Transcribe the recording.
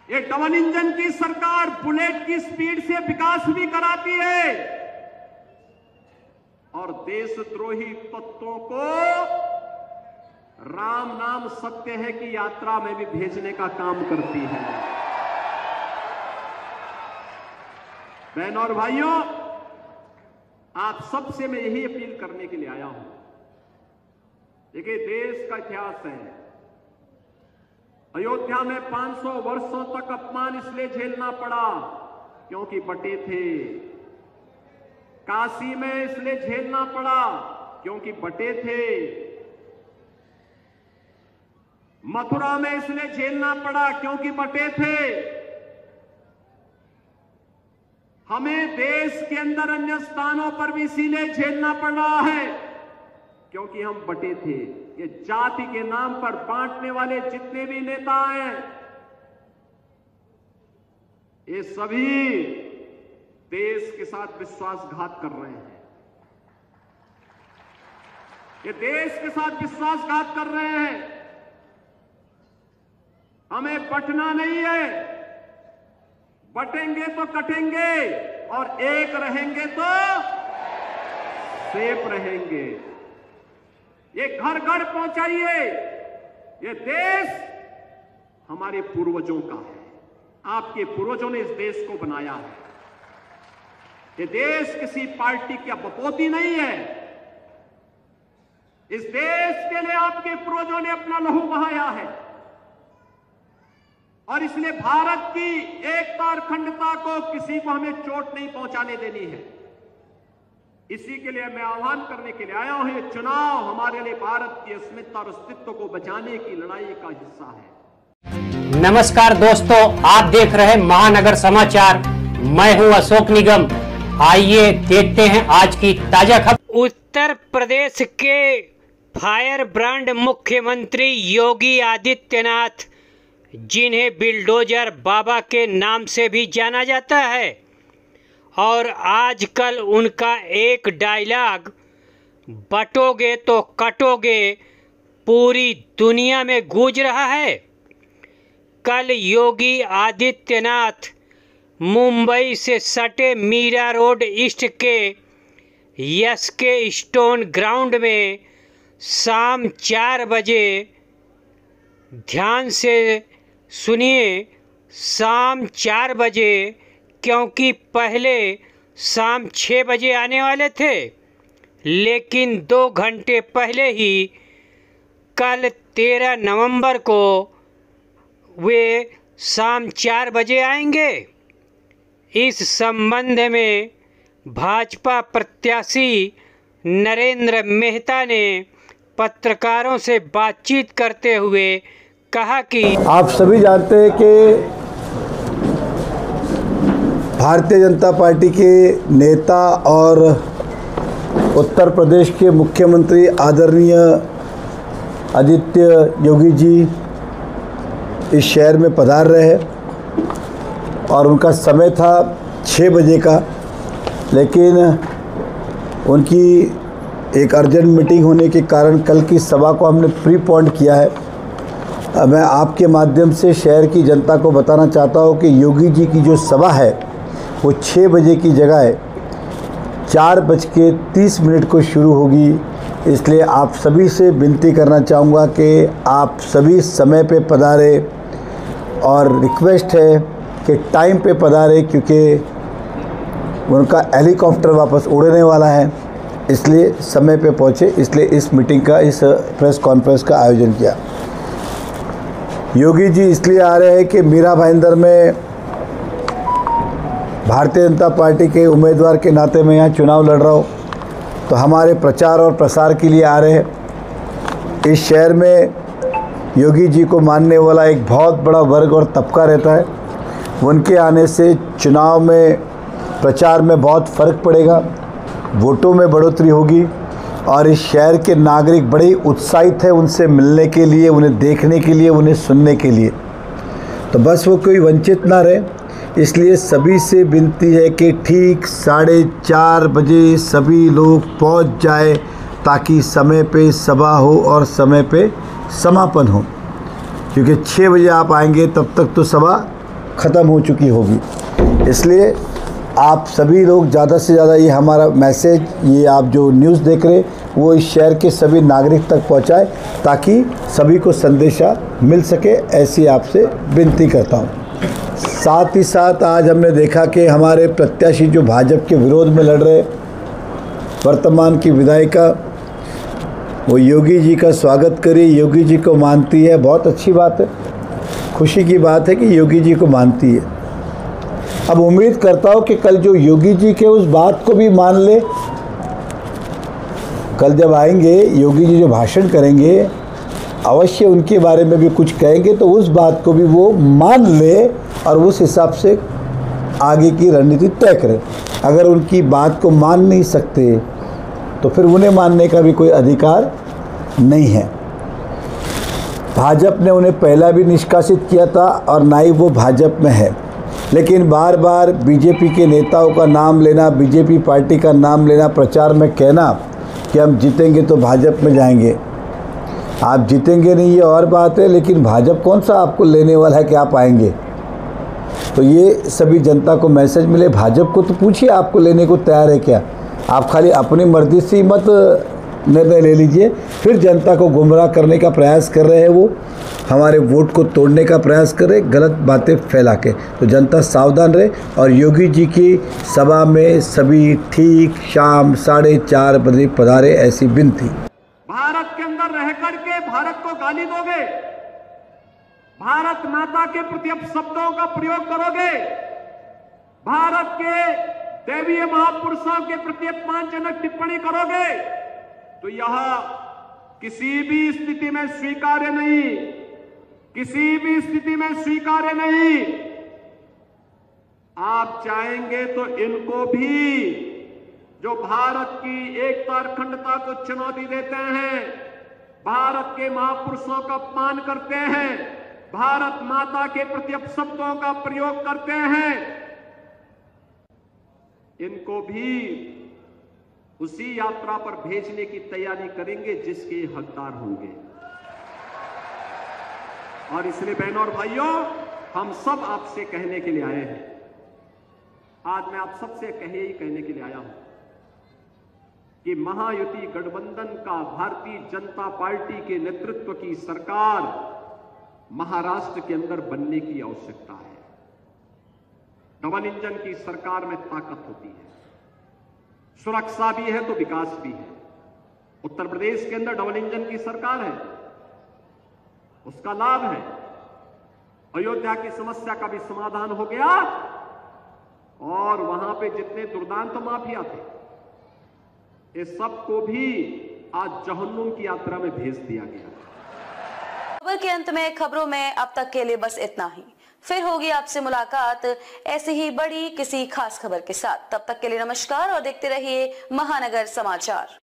ये double engine की सरकार बुलेट की स्पीड से विकास भी कराती है और देशद्रोही तत्वों को राम नाम सत्य है की यात्रा में भी भेजने का काम करती है। बहनों और भाइयों, आप सबसे मैं यही अपील करने के लिए आया हूं। देखिए, देश का इतिहास है, अयोध्या में 500 वर्षों तक अपमान इसलिए झेलना पड़ा क्योंकि बटे थे। काशी में इसलिए झेलना पड़ा क्योंकि बटे थे। मथुरा में इसलिए झेलना पड़ा क्योंकि बटे थे। हमें देश के अंदर अन्य स्थानों पर भी इसीलिए झेलना पड़ रहा है क्योंकि हम बटे थे। ये जाति के नाम पर बांटने वाले जितने भी नेता हैं, ये सभी देश के साथ विश्वासघात कर रहे हैं। ये देश के साथ विश्वासघात कर रहे हैं। हमें बंटना नहीं है, बटेंगे तो कटेंगे और एक रहेंगे तो सेफ रहेंगे। ये घर घर पहुंचाइए। ये देश हमारे पूर्वजों का है, आपके पूर्वजों ने इस देश को बनाया है। ये देश किसी पार्टी की बपोती नहीं है। इस देश के लिए आपके पूर्वजों ने अपना लहू बहाया है और इसलिए भारत की एकता और अखंडता को किसी को हमें चोट नहीं पहुंचाने देनी है। इसी के लिए मैं आह्वान करने के लिए आया हूं। ये चुनाव हमारे लिए भारत की अस्मिता और अस्तित्व को बचाने की लड़ाई का हिस्सा है। नमस्कार दोस्तों, आप देख रहे हैं महानगर समाचार। मैं हूं अशोक निगम। आइए देखते हैं आज की ताजा खबर। उत्तर प्रदेश के फायर ब्रांड मुख्यमंत्री योगी आदित्यनाथ, जिन्हें बिल्डोजर बाबा के नाम से भी जाना जाता है, और आजकल उनका एक डायलॉग बटोगे तो कटोगे पूरी दुनिया में गूंज रहा है। कल योगी आदित्यनाथ मुंबई से सटे मीरा रोड ईस्ट के एसके स्टोन ग्राउंड में शाम 4 बजे, ध्यान से सुनिए, शाम 4 बजे, क्योंकि पहले शाम 6 बजे आने वाले थे, लेकिन 2 घंटे पहले ही कल 13 नवंबर को वे शाम 4 बजे आएंगे। इस संबंध में भाजपा प्रत्याशी नरेंद्र मेहता ने पत्रकारों से बातचीत करते हुए कहा कि आप सभी जानते हैं कि भारतीय जनता पार्टी के नेता और उत्तर प्रदेश के मुख्यमंत्री आदरणीय आदित्य योगी जी इस शहर में पधार रहे हैं और उनका समय था 6 बजे का, लेकिन उनकी एक अर्जेंट मीटिंग होने के कारण कल की सभा को हमने प्रीपोन्ड किया है। मैं आपके माध्यम से शहर की जनता को बताना चाहता हूं कि योगी जी की जो सभा है वो 6 बजे की जगह 4:30 को शुरू होगी। इसलिए आप सभी से विनती करना चाहूँगा कि आप सभी समय पे पधारे और रिक्वेस्ट है कि टाइम पे पधारे, क्योंकि उनका हेलीकॉप्टर वापस उड़ने वाला है, इसलिए समय पे पहुँचे। इसलिए इस मीटिंग का, इस प्रेस कॉन्फ्रेंस का आयोजन किया। योगी जी इसलिए आ रहे हैं कि मीरा भाईंदर में भारतीय जनता पार्टी के उम्मीदवार के नाते मैं यहाँ चुनाव लड़ रहा हूँ, तो हमारे प्रचार और प्रसार के लिए आ रहे हैं। इस शहर में योगी जी को मानने वाला एक बहुत बड़ा वर्ग और तबका रहता है। उनके आने से चुनाव में, प्रचार में बहुत फ़र्क पड़ेगा, वोटों में बढ़ोतरी होगी और इस शहर के नागरिक बड़े ही उत्साहित हैं उनसे मिलने के लिए, उन्हें देखने के लिए, उन्हें सुनने के लिए। तो बस वो कोई वंचित ना रहे, इसलिए सभी से विनती है कि ठीक 4:30 बजे सभी लोग पहुंच जाए, ताकि समय पे सभा हो और समय पे समापन हो। क्योंकि 6 बजे आप आएंगे तब तक तो सभा ख़त्म हो चुकी होगी। इसलिए आप सभी लोग ज़्यादा से ज़्यादा ये हमारा मैसेज, ये आप जो न्यूज़ देख रहे वो इस शहर के सभी नागरिक तक पहुंचाए ताकि सभी को संदेशा मिल सके, ऐसी आपसे विनती करता हूं। साथ ही साथ आज हमने देखा कि हमारे प्रत्याशी जो भाजपा के विरोध में लड़ रहे वर्तमान की विधायिका, वो योगी जी का स्वागत करी, योगी जी को मानती है। बहुत अच्छी बात है, खुशी की बात है कि योगी जी को मानती है। अब उम्मीद करता हूँ कि कल जो योगी जी के उस बात को भी मान ले। कल जब आएंगे योगी जी जो भाषण करेंगे, अवश्य उनके बारे में भी कुछ कहेंगे, तो उस बात को भी वो मान ले और उस हिसाब से आगे की रणनीति तय करें। अगर उनकी बात को मान नहीं सकते तो फिर उन्हें मानने का भी कोई अधिकार नहीं है। भाजपा ने उन्हें पहला भी निष्कासित किया था और ना ही वो भाजपा में है, लेकिन बार बार बीजेपी के नेताओं का नाम लेना, बीजेपी पार्टी का नाम लेना, प्रचार में कहना कि हम जीतेंगे तो भाजपा में जाएंगे। आप जीतेंगे नहीं ये और बात है, लेकिन भाजपा कौन सा आपको लेने वाला है कि आप आएंगे। तो ये सभी जनता को मैसेज मिले, भाजपा को तो पूछिए आपको लेने को तैयार है क्या। आप खाली अपनी मर्जी से मत निर्णय ले लीजिए, फिर जनता को गुमराह करने का प्रयास कर रहे हैं, वो हमारे वोट को तोड़ने का प्रयास कर रहे, गलत बातें फैला के। तो जनता सावधान रहे और योगी जी की सभा में सभी ठीक शाम 4:30 बजे पधारे, ऐसी विनती। भारत के अंदर रह करके भारत को गाली दोगे, भारत माता के प्रति अपशब्दों का प्रयोग करोगे, भारत के दैवीय महापुरुषों के प्रति अपमानजनक टिप्पणी करोगे, तो यह किसी भी स्थिति में स्वीकार्य नहीं, किसी भी स्थिति में स्वीकार्य नहीं। आप चाहेंगे तो इनको भी, जो भारत की एकता और अखंडता को चुनौती देते हैं, भारत के महापुरुषों का अपमान करते हैं, भारत माता के प्रति अपशब्दों का प्रयोग करते हैं, इनको भी उसी यात्रा पर भेजने की तैयारी करेंगे जिसके हकदार होंगे। और इसलिए बहनों और भाइयों, हम सब आपसे कहने के लिए आए हैं। आज मैं आप सबसे कहने के लिए आया हूं कि महायुति गठबंधन का भारतीय जनता पार्टी के नेतृत्व की सरकार महाराष्ट्र के अंदर बनने की आवश्यकता है। डबल इंजन की सरकार में ताकत होती है, सुरक्षा भी है तो विकास भी है। उत्तर प्रदेश के अंदर डबल इंजन की सरकार है, उसका लाभ है। अयोध्या की समस्या का भी समाधान हो गया और वहां पे जितने दुर्दांत माफिया थे, इस सब को भी आज जहन्नुम की यात्रा में भेज दिया गया। खबर के अंत में खबरों में अब तक के लिए बस इतना ही। फिर होगी आपसे मुलाकात ऐसी ही बड़ी किसी खास खबर के साथ। तब तक के लिए नमस्कार और देखते रहिए महानगर समाचार।